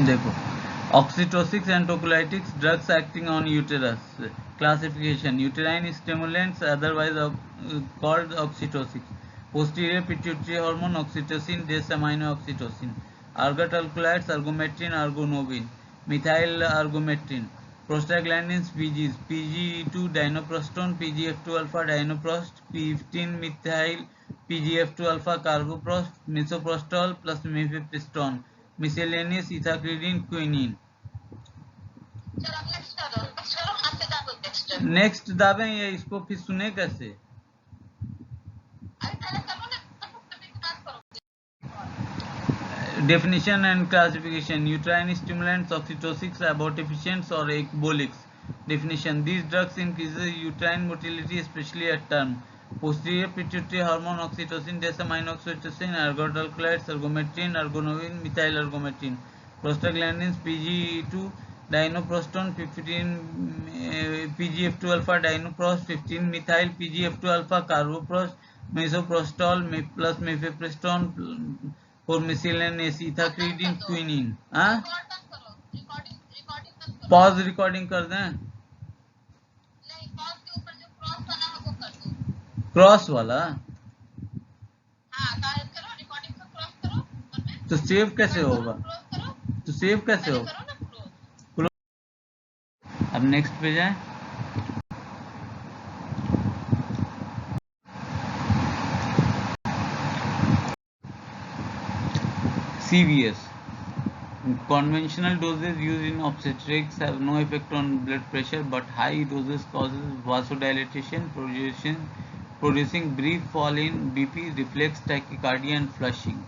देखो, oxytocics and tocolytics drugs acting on uterus. Classification: uterine stimulants, otherwise called oxytocics. Posterior pituitary hormone oxytocin, desamino-oxytocin. Argatalcolaids, argometrin, argonovin. Methyl argometrin. Prostaglandins, PGs, PGE2 dinoprostone, PGF2 alpha dinoprost, P15 methyl, PGF2 alpha carboprost, misoprostol plus mifepristone, miscellaneous ethacridine, quinine. Next दाबें या इसको फिर सुने कैसे? Definition and classification: uterine stimulants, oxytocics, abortifacients or ecbolics. Definition: these drugs increases uterine motility, especially at term. Posterior pituitary hormone oxytocin, desamino-oxytocin, argotalcolaids, argometrin, argonovin, methyl argometrin. Prostaglandins, PGE2 dinoprostone, 15 PGF2 alpha dinoprost, 15 methyl PGF2 alpha carboprost, misoprostol plus mifepristone for miscellaneous ethacridine, quinine. हाँ, pause recording कर दें? Cross वाला तो save कैसे होगा? तो save कैसे होगा? अब नेक्स्ट पे जाए. CVS. Conventional doses used in obstetrics have no effect on blood pressure, but high doses causes vasodilatation, producing brief fall in BP, reflex tachycardia and flushing.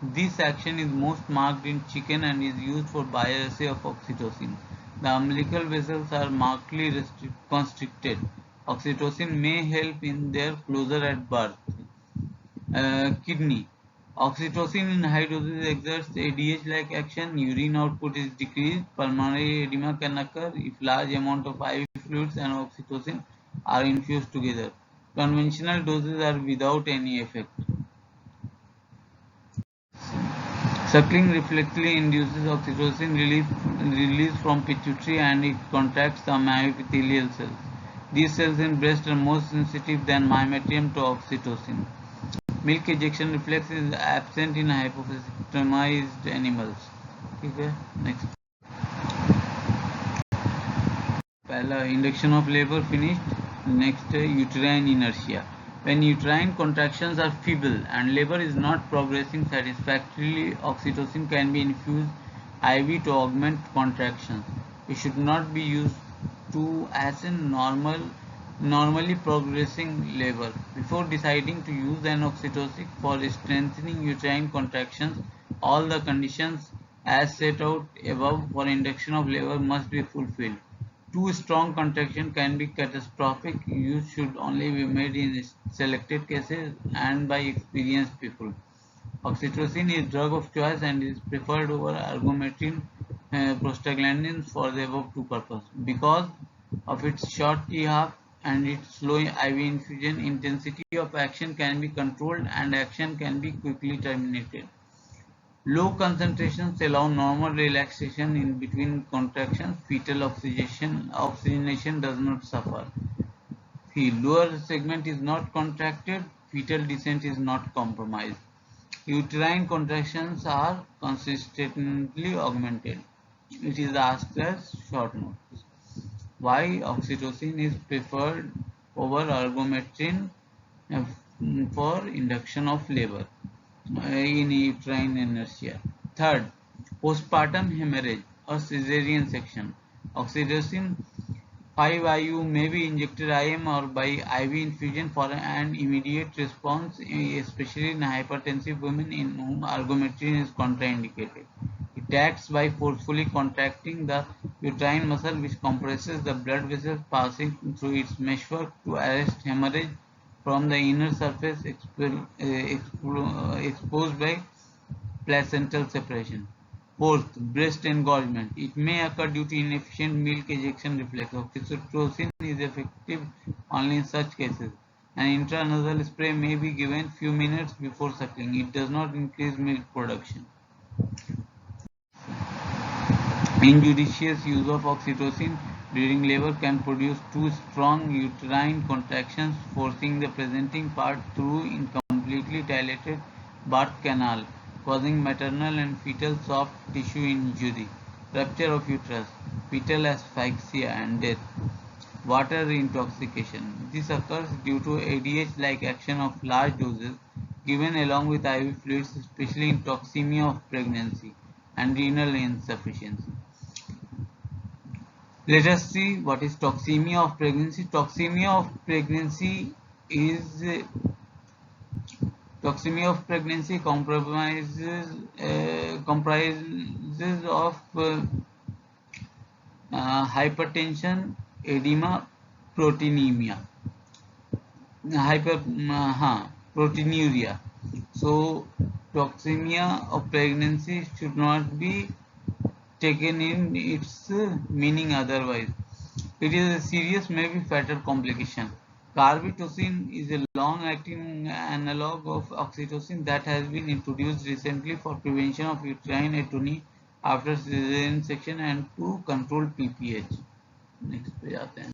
This action is most marked in chicken and is used for bioassay of oxytocin. The umbilical vessels are markedly constricted. Oxytocin may help in their closure at birth. Kidney. Oxytocin in high doses exerts ADH-like action. Urine output is decreased. Pulmonary edema can occur if large amount of IV fluids and oxytocin are infused together. Conventional doses are without any effect. Suckling reflexively induces oxytocin release from pituitary and it contracts the myoepithelial cells. These cells in breast are more sensitive than myometrium to oxytocin. Milk ejection reflex is absent in hypophysemized animals. ठीक है, next. पहला induction of labor finished. Next, uterine inertia. When uterine contractions are feeble and labor is not progressing satisfactorily, oxytocin can be infused IV to augment contractions. It should not be used to hasten normally progressing labor. Before deciding to use an oxytocin for strengthening uterine contractions, all the conditions as set out above for induction of labor must be fulfilled. Too strong contraction can be catastrophic. Use should only be made in selected cases and by experienced people. Oxytocin is drug of choice and is preferred over argometrin prostaglandins for the above two purposes. Because of its short T-half and its slow IV infusion, intensity of action can be controlled and action can be quickly terminated. Low concentrations allow normal relaxation in between contractions. Fetal oxygenation does not suffer. The lower segment is not contracted. Fetal descent is not compromised. Uterine contractions are consistently augmented. It is asked as short notes. Why oxytocin is preferred over argometrin for induction of labor in uterine inertia. Third, postpartum hemorrhage or cesarean section. Oxytocin 5-IU may be injected IM or by IV infusion for an immediate response, especially in hypertensive women in whom argometrin is contraindicated. It acts by forcefully contracting the uterine muscle which compresses the blood vessels passing through its meshwork to arrest hemorrhage from the inner surface exposed by placental separation. Fourth, breast engorgement. It may occur due to inefficient milk ejection reflex. Oxytocin is effective only in such cases. An intranasal spray may be given few minutes before suckling. It does not increase milk production. Injudicious use of oxytocin during labor can produce too strong uterine contractions, forcing the presenting part through incompletely dilated birth canal, causing maternal and fetal soft tissue injury, rupture of uterus, fetal asphyxia, and death. Water intoxication. This occurs due to ADH-like action of large doses given along with IV fluids, especially in toxemia of pregnancy and renal insufficiency. Let us see what is toxemia of pregnancy. Toxemia of pregnancy comprises of hypertension, edema, proteinemia, proteinuria. So toxemia of pregnancy should not be taken in its meaning otherwise. It is a serious, maybe fatal complication. Carbetocin is a long-acting analog of oxytocin that has been introduced recently for prevention of uterine atony after cesarean section and to control PPH. Next पे जाते हैं.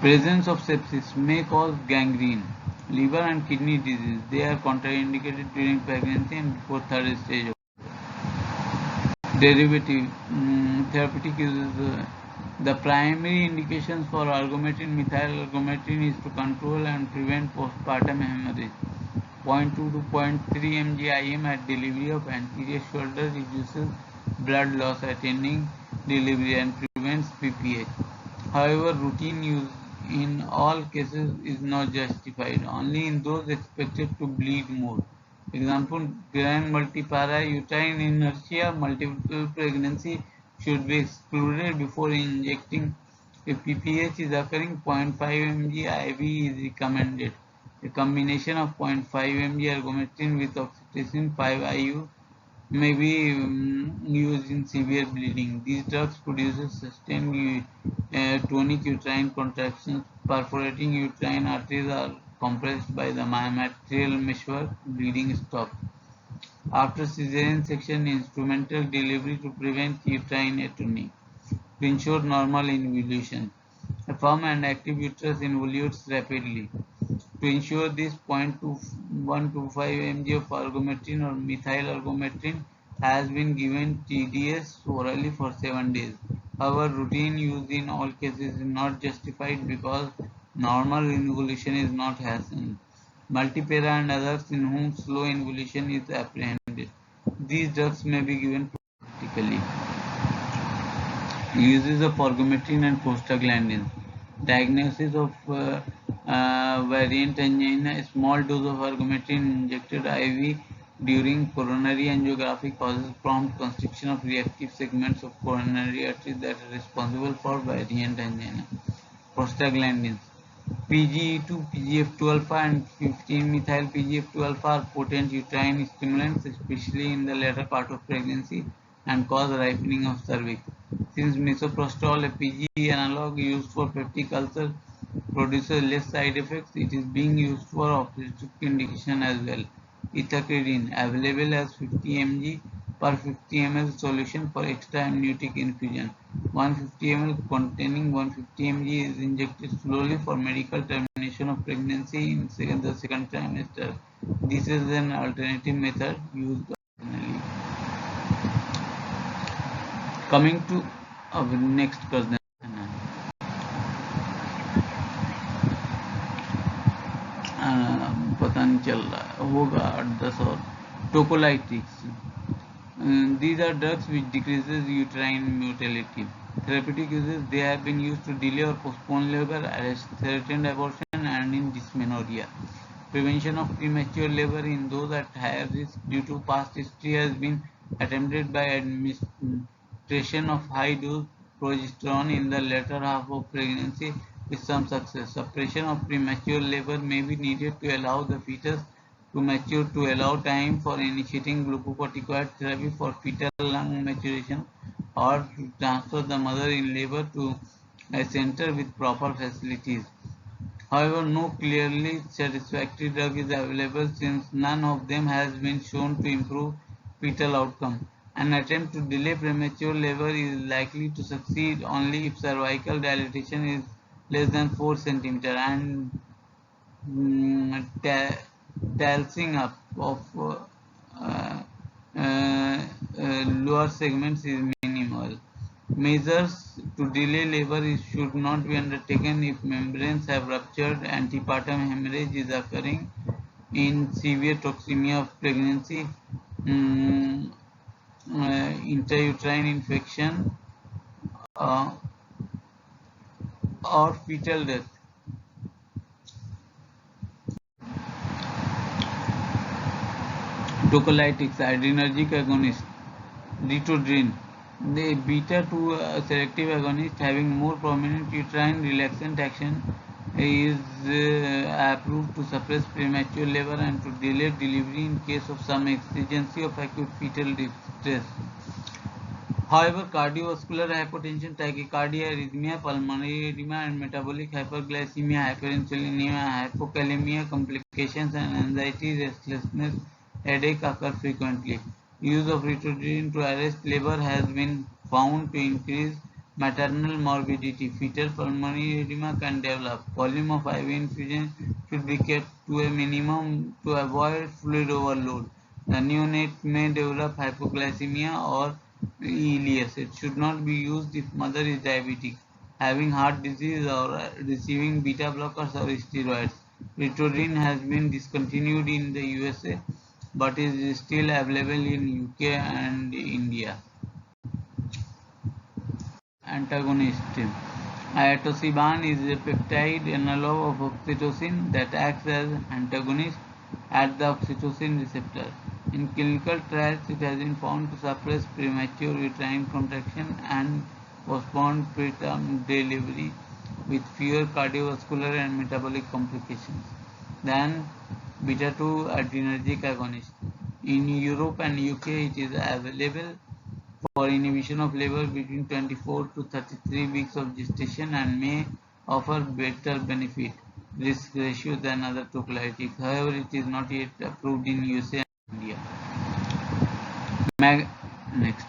Presence of sepsis may cause gangrene, liver and kidney disease. They are contraindicated during pregnancy and before third stage. Derivative therapeutic uses. The primary indications for ergometrin, methyl ergometrin, is to control and prevent postpartum hemorrhage. 0.2 to 0.3 mg IM at delivery of anterior shoulder reduces blood loss attending delivery and prevents PPH. However, routine use in all cases is not justified, only in those expected to bleed more. Example, grand multipara, uterine inertia, multiple pregnancy should be excluded before injecting. If PPH is occurring, 0.5 mg IV is recommended. A combination of 0.5 mg ergometrin with oxytocin 5 IU may be used in severe bleeding. These drugs produce sustained tonic uterine contractions, perforating uterine arteries are compressed by the myometrial meshwork, bleeding stops. After cesarean section, instrumental delivery to prevent uterine atony. To ensure normal involution, a firm and active uterus involutes rapidly. To ensure this, 0.125 mg of ergometrin or methyl ergometrin has been given TDS orally for 7 days. However, routine use in all cases is not justified because normal involution is not hastened. Multipara and others in whom slow involution is apprehended. These drugs may be given practically. Uses of ergometrin and prostaglandins. Diagnosis of variant angina. A small dose of ergometrin injected IV during coronary angiography causes prompt constriction of reactive segments of coronary arteries that are responsible for variant angina. Prostaglandins. PGE2, PGF2 alpha and 15-methyl PGF2 alpha are potent uterine stimulants, especially in the latter part of pregnancy, and cause ripening of cervix. Since misoprostol, a PGE analog used for peptic ulcer, produces less side effects, it is being used for obstetric indication as well. Ethacridine, available as 50 mg per 50 ml solution for extra amniotic infusion. 150 ml containing 150 mg is injected slowly for medical termination of pregnancy in the second trimester. This is an alternative method used occasionally. Coming to our next question. पता नहीं चल रहा होगा 8-10 और tocolytics. These are drugs which decreases uterine motility. Therapeutic uses, they have been used to delay or postpone labor, arrest threatened abortion, and in dysmenorrhea. Prevention of premature labor in those at higher risk due to past history has been attempted by administration of high-dose progesterone in the latter half of pregnancy with some success. Suppression of premature labor may be needed to allow the fetus to mature to allow time for initiating glucocorticoid therapy for fetal lung maturation or to transfer the mother in labor to a center with proper facilities. However, no clearly satisfactory drug is available since none of them has been shown to improve fetal outcome. An attempt to delay premature labor is likely to succeed only if cervical dilatation is less than 4 cm and talcing up of uh, uh, lower segments is minimal. Measures to delay labor should not be undertaken if membranes have ruptured, antepartum hemorrhage is occurring, in severe toxemia of pregnancy, um, intrauterine infection, uh, or fetal death. Tocolytics, adrenergic agonist, ritodrine. The beta-2 selective agonist having more prominent uterine relaxant action is approved to suppress premature labor and to delay delivery in case of some exigency of acute fetal distress. However, cardiovascular hypotension, tachycardia, arrhythmia, pulmonary edema, and metabolic hyperglycemia, hyperinsulinemia, hypokalemia complications, and anxiety, restlessness, headache occur frequently. Use of ritodrine to arrest labor has been found to increase maternal morbidity. Fetal pulmonary edema can develop. Volume of IV infusion should be kept to a minimum to avoid fluid overload. The neonate may develop hypoglycemia or ileus. It should not be used if mother is diabetic, having heart disease, or receiving beta blockers or steroids. Ritodrine has been discontinued in the USA but is still available in UK and India. Antagonist. Iotosiban is a peptide analog of oxytocin that acts as antagonist at the oxytocin receptor. In clinical trials, it has been found to suppress premature uterine contraction and postpone preterm delivery with fewer cardiovascular and metabolic complications than beta-2 adrenergic agonist. In Europe and UK, it is available for inhibition of labor between 24 to 33 weeks of gestation and may offer better benefit risk ratio than other tocolytics. However, it is not yet approved in USA and India. Next.